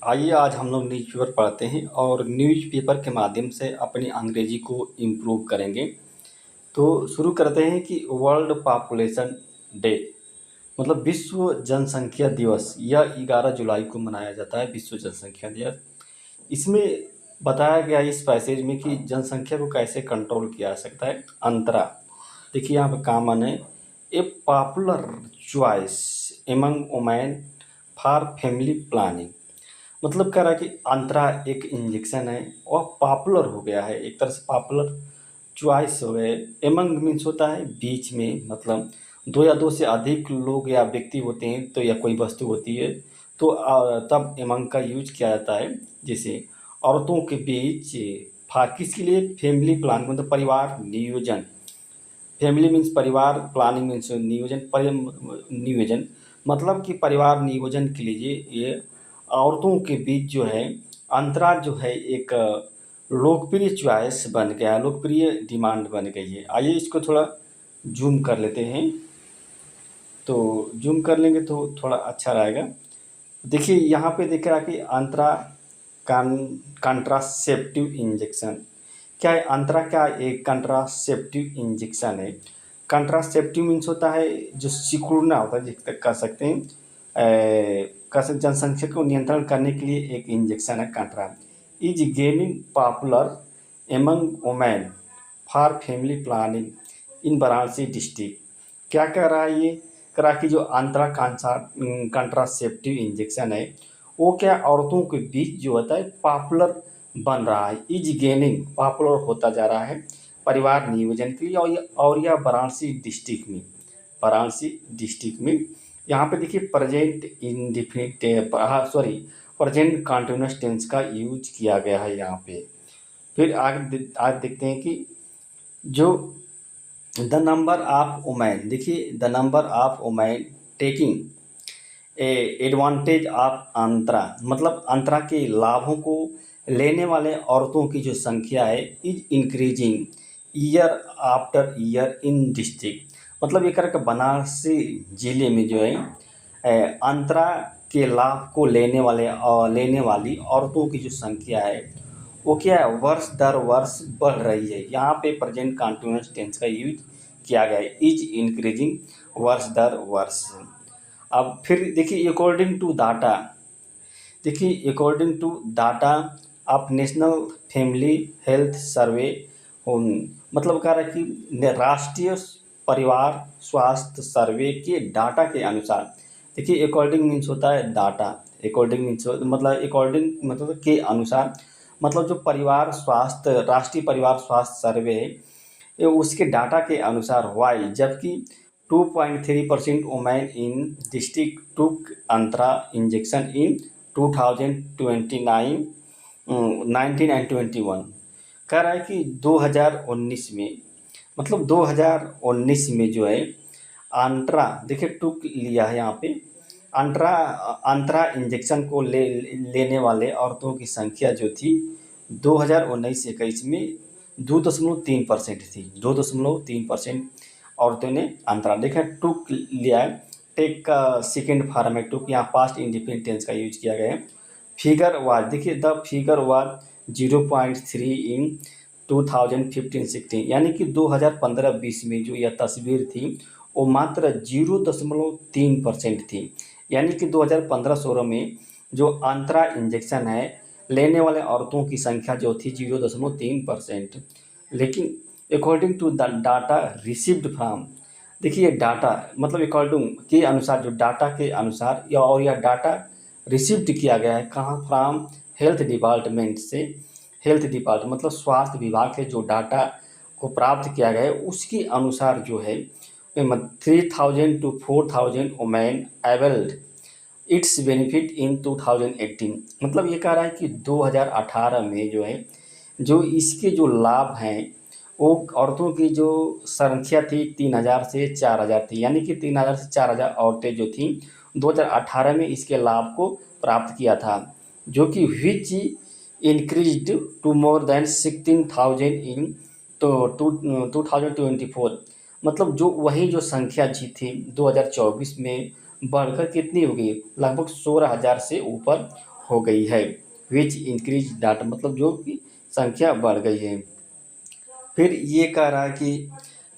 आइए आज हम लोग न्यूज़पेपर पढ़ते हैं और न्यूज़पेपर के माध्यम से अपनी अंग्रेजी को इम्प्रूव करेंगे। तो शुरू करते हैं कि वर्ल्ड पॉपुलेशन डे मतलब विश्व जनसंख्या दिवस यह 11 जुलाई को मनाया जाता है, विश्व जनसंख्या दिवस। इसमें बताया गया इस पैसेज में कि जनसंख्या को कैसे कंट्रोल किया जा सकता है। अंतरा देखिए यहाँ पे कॉमन है, ए popular choice among women for family planning. मतलब कह रहा है कि अंतरा एक इंजेक्शन है और पॉपुलर हो गया है, एक तरह से पॉपुलर चॉइस हो गए। एमंग मीन्स होता है बीच में, मतलब दो या दो से अधिक लोग या व्यक्ति होते हैं तो या कोई वस्तु होती है तो तब एमंग का यूज किया जाता है। जैसे औरतों के बीच फार किसके लिए, फैमिली प्लान मतलब परिवार नियोजन। फैमिली मीन्स परिवार, प्लानिंग मीन्स नियोजन, नियोजन मतलब कि परिवार नियोजन के लिए ये औरतों के बीच जो है अंतराल जो है एक लोकप्रिय चॉइस बन गया, लोकप्रिय डिमांड बन गई है। आइए इसको थोड़ा जूम कर लेते हैं, तो जूम कर लेंगे तो थोड़ा अच्छा रहेगा। देखिए यहाँ पे दिख रहा है कि अंतरा कंट्रासेप्टिव इंजेक्शन क्या है। अंतरा क्या एक कंट्रासेप्टिव इंजेक्शन है। कंट्रासेप्टिव मीन्स होता है जो सिकुड़ना होता है, जिस तक कह सकते हैं जनसंख्या को नियंत्रण करने के लिए एक इंजेक्शन है। कंट्रा is gaining popular among women for family planning in Varanasi district. क्या कह रहा है, ये कह रहा है कि जो अंतरा कंट्रासेप्टिव इंजेक्शन है वो क्या औरतों के बीच जो होता है पॉपुलर बन रहा है, इज गेनिंग पॉपुलर होता जा रहा है परिवार नियोजन के लिए। और यह वाराणसी डिस्ट्रिक्ट में, वाराणसी डिस्ट्रिक्ट में यहाँ पे देखिए present indefinite present continuous tense का यूज किया गया है यहाँ पे। फिर आगे देखते हैं कि जो द नंबर ऑफ वुमेन, देखिए the number of women taking advantage of Antara मतलब अंतरा के लाभों को लेने वाले औरतों की जो संख्या है is increasing year after year in district. मतलब एक करके बनारसी जिले में जो है अंतरा के लाभ को लेने वाली औरतों की जो संख्या है वो क्या है, वर्ष दर वर्ष बढ़ रही है। यहाँ पे प्रेजेंट कंटिन्यूअस टेंस का यूज किया गया है, इज इंक्रीजिंग वर्ष दर वर्ष। अब फिर देखिए अकॉर्डिंग टू डाटा, देखिए according to data of national family health survey, मतलब कह रहा है कि राष्ट्रीय परिवार स्वास्थ्य सर्वे के डाटा के अनुसार। देखिए अकॉर्डिंग मीन्स होता है डाटा, अकॉर्डिंग मीन्स मतलब अकॉर्डिंग मतलब के अनुसार, मतलब जो परिवार स्वास्थ्य राष्ट्रीय परिवार स्वास्थ्य सर्वे है ये उसके डाटा के अनुसार वाइल जबकि 2.3% women in district took Antara injection in 2029 19 and 21। कह रहा है कि 2019 में, मतलब 2019 में जो है अंतरा, देखिए टुक लिया है यहाँ पे, अंतरा इंजेक्शन को लेने वाले औरतों की संख्या जो थी 2019-21 में 2.3% थी। 2.3% औरतों ने अंतरा, देखा टुक लिया है, टेक का सेकेंड फॉर्म है टुक, यहाँ पास्ट इंडिफिनिट टेंस का यूज किया गया है। फिगर वाज, देखिए द फिगर वाज 0.3 इन 2015-16, यानी कि 2015-20 में जो यह तस्वीर थी वो मात्र 0.3% थी। यानी कि 2015-16 में जो अंतरा इंजेक्शन है लेने वाले औरतों की संख्या जो थी 0.3%। लेकिन according to the data received from, देखिए डाटा मतलब अकॉर्डिंग के अनुसार, जो डाटा के अनुसार और यह डाटा रिसीव्ड किया गया है कहाँ, फ्राम हेल्थ डिपार्टमेंट से। हेल्थ डिपार्टमेंट मतलब स्वास्थ्य विभाग से जो डाटा को प्राप्त किया गया है उसके अनुसार जो है 3000 to 4000 women availed it's benefit in 2018। मतलब ये कह रहा है कि 2018 में जो है जो इसके जो लाभ हैं वो औरतों की जो संख्या थी 3000 से 4000 थी, यानी कि 3000 से 4000 औरतें जो थीं 2018 में इसके लाभ को प्राप्त किया था, जो कि विच इंक्रीज्ड टू मोर देन 16,000 इन तो 2024। मतलब जो वही जो संख्या जी थी 2024 में बढ़कर कितनी हो गई, लगभग 16,000 से ऊपर हो गई है, विच इंक्रीज डाटा मतलब जो कि संख्या बढ़ गई है। फिर ये कह रहा है कि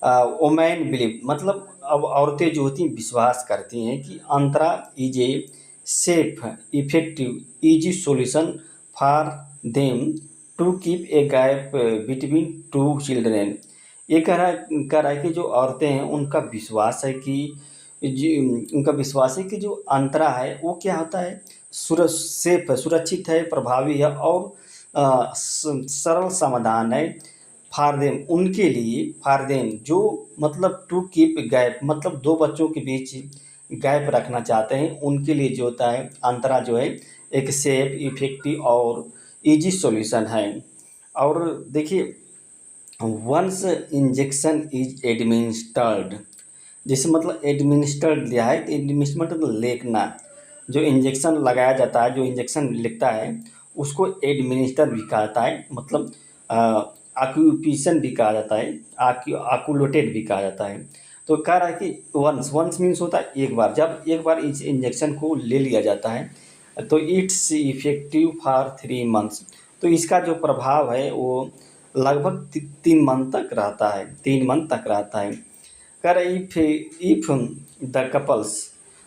वोमेन बिलीव मतलब अब औरतें जो होती हैं विश्वास करती हैं कि Antara is a safe effective easy solution for them to keep a gap between two children. ये कह रहा है कि जो औरतें हैं उनका विश्वास है कि उनका विश्वास है कि जो अंतरा है वो क्या होता है, सेफ है, सुरक्षित है, प्रभावी है और सरल समाधान है। फॉर देम उनके लिए, फॉर देम जो मतलब टू कीप गैप मतलब दो बच्चों के बीच गैप रखना चाहते हैं, उनके लिए जो होता है अंतरा जो है एक सेफ इफेक्टिव और इजी सॉल्यूशन है। और देखिए, वंस इंजेक्शन इज एडमिनिस्टर्ड, जैसे मतलब एडमिनिस्टर्ड लिया है, एडमिनिस्टर मतलब लेखना, जो इंजेक्शन लगाया जाता है, जो इंजेक्शन लिखता है उसको एडमिनिस्टर भी कहा जाता है, मतलब ऑक्यूपेशन भी कहा जाता है, आकुलेटेड भी कहा जाता है। तो कह रहा है कि वंस वंस मीन्स होता है एक बार, जब एक बार इस इंजेक्शन को ले लिया जाता है तो इट्स इफेक्टिव फॉर 3 मंथ्स, तो इसका जो प्रभाव है वो लगभग 3 मंथ तक रहता है, 3 मंथ तक रहता है। कह रहा है इफ द कपल्स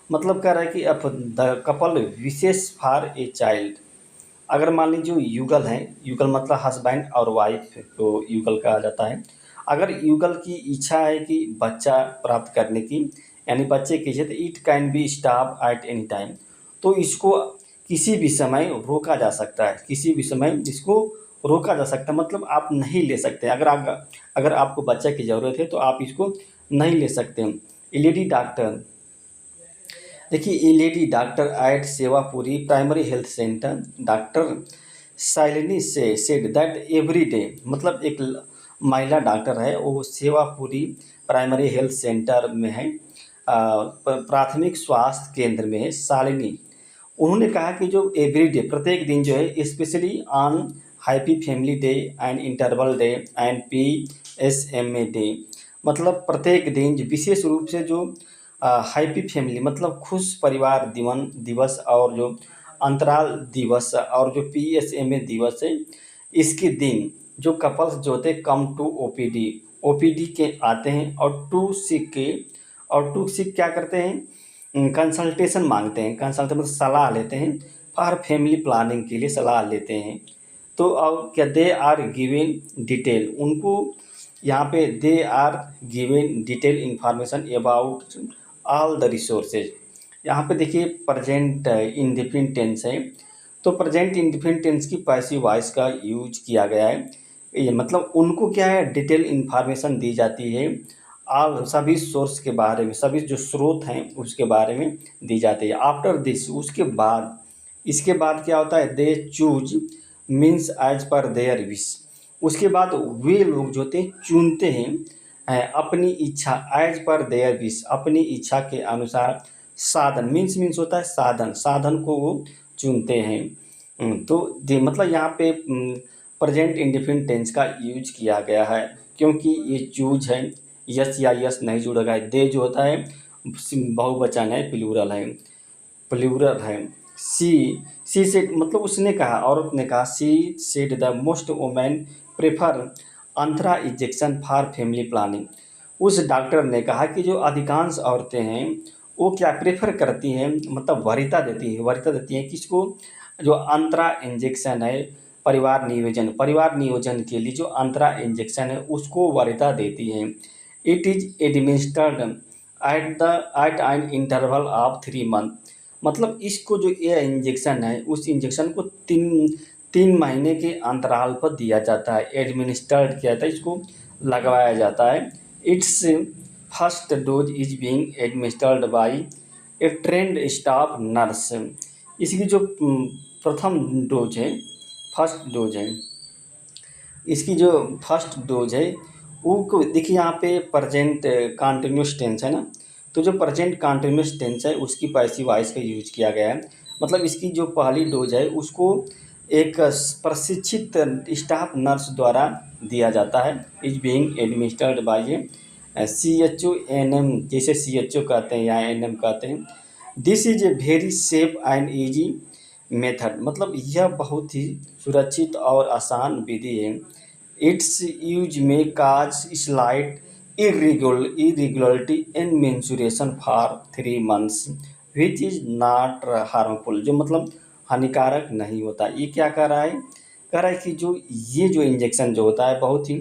मतलब कह रहा है कि अब the couple wishes for a child, अगर मान लीजिए जो युगल हैं, युगल मतलब हस्बैंड और वाइफ को युगल कहा जाता है, अगर युगल की इच्छा है कि बच्चा प्राप्त करने की, यानी बच्चे की इच्छा, तो it can be stop at any time, तो इसको किसी भी समय रोका जा सकता है, किसी भी समय इसको रोका जा सकता है, मतलब आप नहीं ले सकते, अगर आपको बच्चा की ज़रूरत है तो आप इसको नहीं ले सकते। लेडी डॉक्टर, देखिए ये lady doctor at Sevapuri primary health centre, doctor Shalini से सेड दैट एवरी डे, मतलब एक महिला डॉक्टर है, वो सेवापुरी प्राइमरी हेल्थ सेंटर में है, प्राथमिक स्वास्थ्य केंद्र में है, शालिनी। उन्होंने कहा कि जो एवरी डे प्रत्येक दिन जो है, specially on happy family day and interval day and PSMA day, मतलब प्रत्येक दिन विशेष रूप से जो हैप्पी फैमिली मतलब खुश परिवार दिवस और जो अंतराल दिवस और जो PSMA दिवस है, इसके दिन जो कपल्स जो होते हैं कम टू OPD के आते हैं और टू सिक क्या करते हैं, कंसल्टेशन मांगते हैं, कंसल्ट मतलब सलाह लेते हैं, फॉर फैमिली प्लानिंग के लिए सलाह लेते हैं। तो और क्या दे आर गिवन डिटेल, उनको यहाँ पे they are given detail information about all the resources. यहाँ पे देखिए प्रेजेंट इंडिफिनिट टेंस है, तो प्रेजेंट इंडिफिनिट टेंस की पैसिव वॉइस का यूज किया गया है। ये मतलब उनको क्या है, डिटेल इंफॉर्मेशन दी जाती है, ऑल सभी सोर्स के बारे में, सभी जो स्रोत हैं उसके बारे में दी जाती है। आफ्टर दिस उसके बाद, इसके बाद क्या होता है, they choose means as per their wish, उसके बाद वे लोग जो होते हैं चुनते हैं अपनी इच्छा, एज पर देयर विश अपनी इच्छा के अनुसार, साधन मीन्स होता है साधन, साधन को वो चुनते हैं। तो मतलब यहाँ पे प्रेजेंट इंडिफिनिट टेंस का यूज किया गया है, क्योंकि ये चूज है, यस या यस नहीं जुड़ेगा, दे जो होता है बहुवचन है, प्लूरल है। सी से मतलब उसने कहा, औरत ने कहा, she said the most women prefer Antara injection for family planning, उस डॉक्टर ने कहा कि जो अधिकांश औरतें हैं वो क्या प्रेफर करती हैं, मतलब वरीयता देती हैं किसको, जो अंतरा इंजेक्शन है, परिवार नियोजन के लिए जो अंतरा इंजेक्शन है उसको वरीयता देती हैं। It is administered at an interval of 3 month, मतलब इसको जो ये इंजेक्शन है उस इंजेक्शन को 3 महीने के अंतराल पर दिया जाता है, एडमिनिस्टर्ड किया जाता है, इसको लगवाया जाता है। It's first dose is being administered by A trend staff nurse, इसकी जो प्रथम डोज है, फर्स्ट डोज है, इसकी जो फर्स्ट डोज है वो देखिए यहाँ पे प्रेजेंट कॉन्टिन्यूस टेंस है ना, तो जो प्रेजेंट कॉन्टिन्यूस टेंस है उसकी पैसिव वॉइस का यूज किया गया है, मतलब इसकी जो पहली डोज है उसको एक प्रशिक्षित स्टाफ नर्स द्वारा दिया जाता है, is being administered by CHO NM, जैसे CHO कहते हैं या NM कहते हैं। This is a very safe and easy method, मतलब यह बहुत ही सुरक्षित और आसान विधि है। इट्स यूज में काज slight irregularity in menstruation for 3 months which is not harmful, जो मतलब हानिकारक नहीं होता। ये क्या कह रहा है, कह रहा है कि जो ये जो इंजेक्शन जो होता है बहुत ही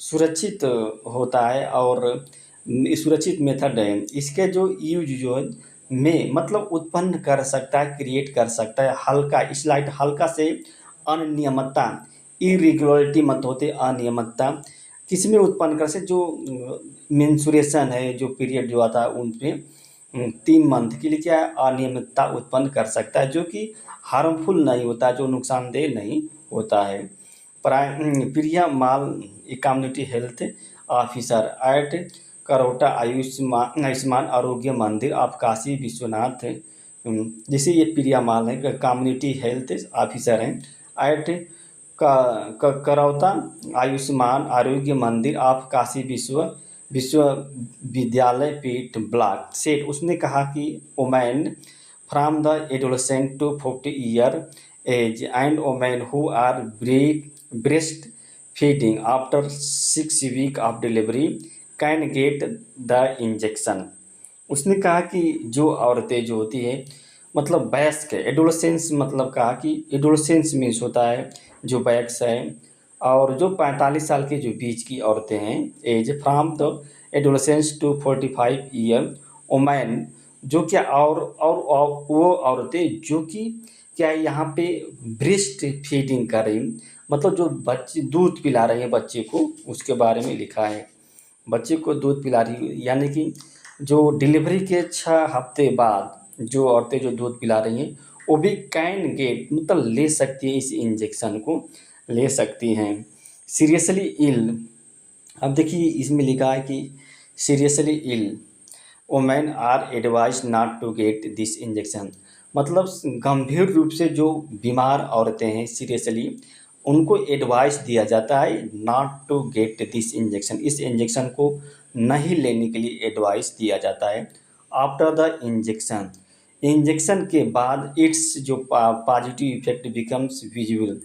सुरक्षित होता है और सुरक्षित मेथड है। इसके जो यूज जो है में मतलब उत्पन्न कर सकता है, क्रिएट कर सकता है हल्का स्लाइट, हल्का से अनियमितता, इरेगुलरिटी मत होते अनियमितता किस में उत्पन्न कर से, जो मेंस्ट्रुएशन है, जो पीरियड जो आता है उन पे 3 मंथ के लिए क्या है अनियमितता उत्पन्न कर सकता है, जो कि हार्मफुल नहीं होता, जो नुकसानदेह नहीं होता है। Priya Mal community health officer at Karota Ayushman Arogya Mandir of Kashi Vishwanath, जैसे ये प्रिया माल है कम्युनिटी हेल्थ ऑफिसर हैं eight Karauta Ayushman Arogya Mandir of Kashi विश्वविद्यालय पीठ ब्लॉक सेट, उसने कहा कि women from the adolescent to 40 year age and women who are breast feeding after 6 week of delivery can get the injection. उसने कहा कि जो औरतें जो होती है मतलब वयस्क है, एडोलेसेंस मतलब कहा कि एडोलेसेंस मीन्स होता है जो वयस्क है, और जो 45 साल के जो बीच की औरतें हैं as from the adolescence to 45 year women, जो क्या और वो औरतें जो कि क्या यहाँ पे ब्रेस्ट फीडिंग कर रही, मतलब जो बच्चे दूध पिला रही हैं बच्चे को, उसके बारे में लिखा है। बच्चे को दूध पिला रही यानी कि जो डिलीवरी के 6 हफ्ते बाद जो औरतें जो दूध पिला रही हैं वो भी कैन गेट मतलब ले सकती है, इस इंजेक्शन को ले सकती हैं। सीरियसली इल, अब देखिए इसमें लिखा है कि seriously ill women are advise not to get this injection, मतलब गंभीर रूप से जो बीमार औरतें हैं सीरियसली उनको एडवाइस दिया जाता है not to get this injection, इस इंजेक्शन को नहीं लेने के लिए एडवाइस दिया जाता है। आफ्टर द इंजेक्शन, इंजेक्शन के बाद इट्स जो positive effect becomes visible,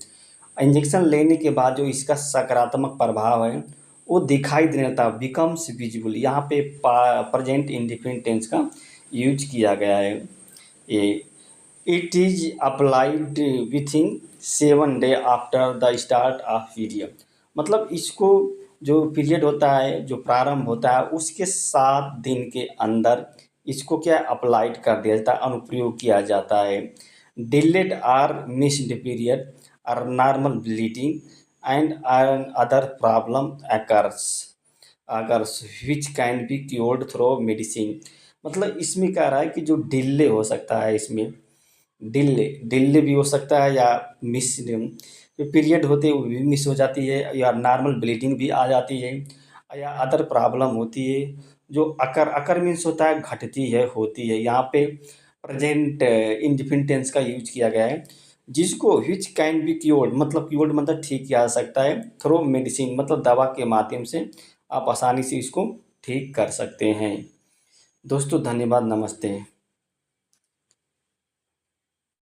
injection लेने के बाद जो इसका सकारात्मक प्रभाव है वो दिखाई देने लगता है, बिकम्स विजिबल, यहाँ पे प्रेजेंट इंडिफिनिट टेंस का यूज किया गया है। ये it is applied within 7 day after the start of period, मतलब इसको जो पीरियड होता है जो प्रारंभ होता है उसके 7 दिन के अंदर इसको क्या अप्लाइड कर दिया जाता है, अनुप्रयोग किया जाता है। Delayed or missed period or normal bleeding and other problem occurs which can be cured through medicine, मतलब इसमें कह रहा है कि जो डिले हो सकता है, इसमें डिले भी हो सकता है या मिस जो पीरियड होते हैं वो भी मिस हो जाती है, या नॉर्मल ब्लीडिंग भी आ जाती है, या अदर प्रॉब्लम होती है जो अकर मीन्स होता है घटती है, होती है। यहाँ पे प्रेजेंट इंडिफिनिट टेंस का यूज किया गया है, जिसको विच कैन बी क्योर्ड, मतलब क्योर्ड मतलब ठीक किया जा सकता है, थ्रू मेडिसिन मतलब दवा के माध्यम से आप आसानी से इसको ठीक कर सकते हैं। दोस्तों धन्यवाद, नमस्ते।